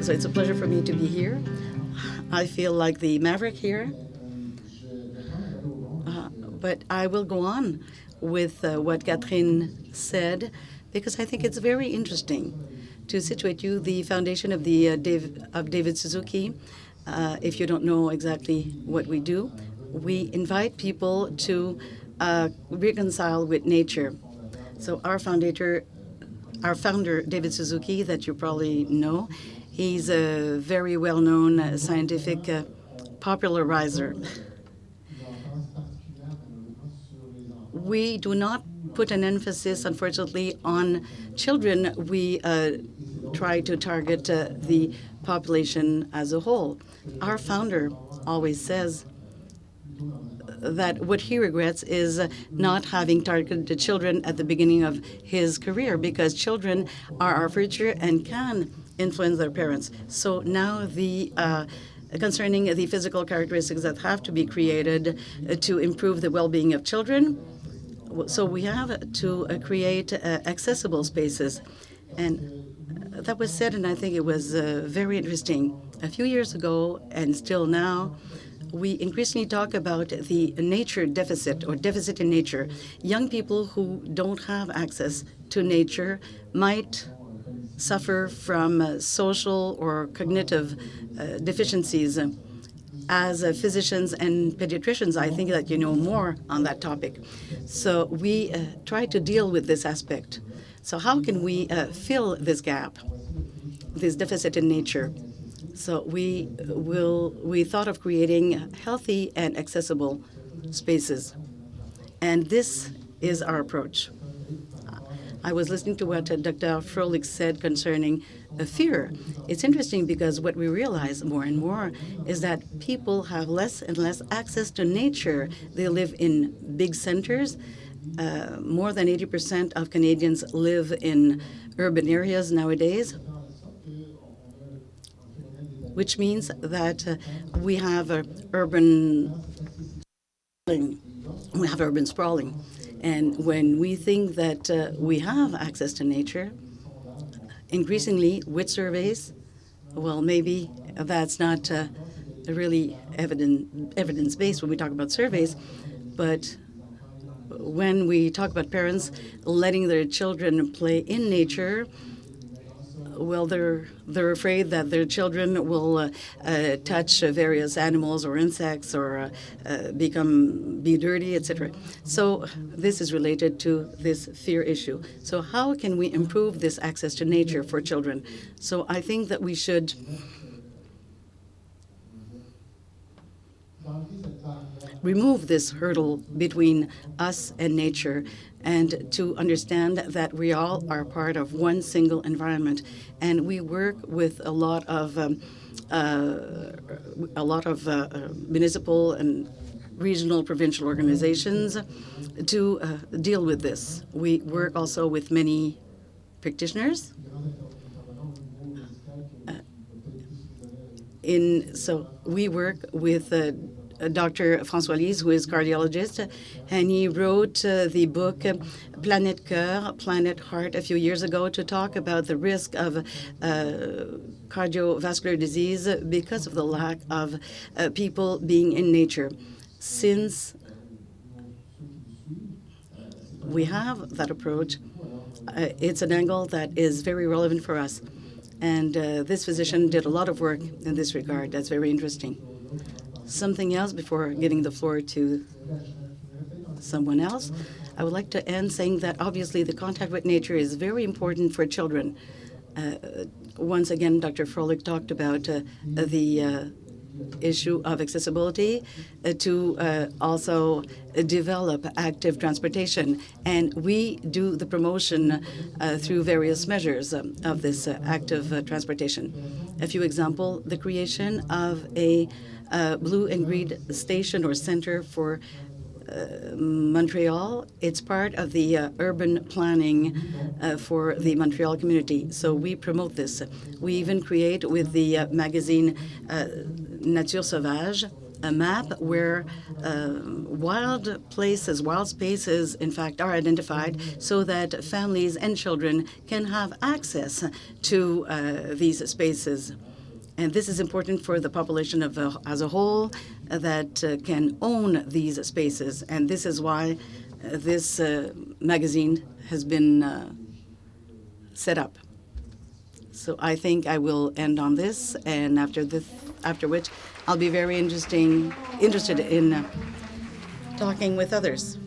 So it's a pleasure for me to be here. I feel like the maverick here. But I will go on with what Catherine said, because I think it's very interesting to situate you. The foundation of the David Suzuki, if you don't know exactly what we do, we invite people to reconcile with nature. So our founder, David Suzuki, that you probably know, he's a very well-known scientific popularizer. We do not put an emphasis, unfortunately, on children. We try to target the population as a whole. Our founder always says that what he regrets is not having targeted the children at the beginning of his career, because children are our future and can influence their parents. So now concerning the physical characteristics that have to be created to improve the well-being of children, so we have to create accessible spaces. And that was said, and I think it was very interesting. A few years ago, and still now, we increasingly talk about the nature deficit, or deficit in nature. Young people who don't have access to nature might suffer from social or cognitive deficiencies. As physicians and pediatricians, I think that you know more on that topic. So we try to deal with this aspect. So how can we fill this gap, this deficit in nature? So we thought of creating healthy and accessible spaces. And this is our approach. I was listening to what Dr. Froelich said concerning fear. It's interesting because what we realize more and more is that people have less and less access to nature. They live in big centers. More than 80% of Canadians live in urban areas nowadays, which means that we have urban sprawling. And when we think that we have access to nature, increasingly with surveys, well, maybe that's not really evidence-based when we talk about surveys, but when we talk about parents letting their children play in nature, well, they're afraid that their children will touch various animals or insects or be dirty, etc. So this is related to this fear issue. So how can we improve this access to nature for children? So I think that we should remove this hurdle between us and nature, and to understand that we all are part of one single environment. And we work with a lot of municipal and regional, provincial organizations to deal with this. We work also with many practitioners. So we work with Dr. François Lise, who is cardiologist, and he wrote the book Planète Cœur, Planet Heart, a few years ago to talk about the risk of cardiovascular disease because of the lack of people being in nature. Since we have that approach, it's an angle that is very relevant for us. And this physician did a lot of work in this regard. That's very interesting. Something else before giving the floor to someone else. I would like to end saying that obviously the contact with nature is very important for children. Once again, Dr. Froelich talked about the issue of accessibility to also develop active transportation. And we do the promotion through various measures of this active transportation. A few examples: the creation of a blue and green station or center for Montreal. It's part of the urban planning for the Montreal community. So we promote this. We even create with the magazine Nature Sauvage a map where wild spaces, in fact, are identified so that families and children can have access to these spaces. And this is important for the population as a whole that can own these spaces. And this is why this magazine has been set up. So I think I will end on this, and after which I'll be very interested in talking with others.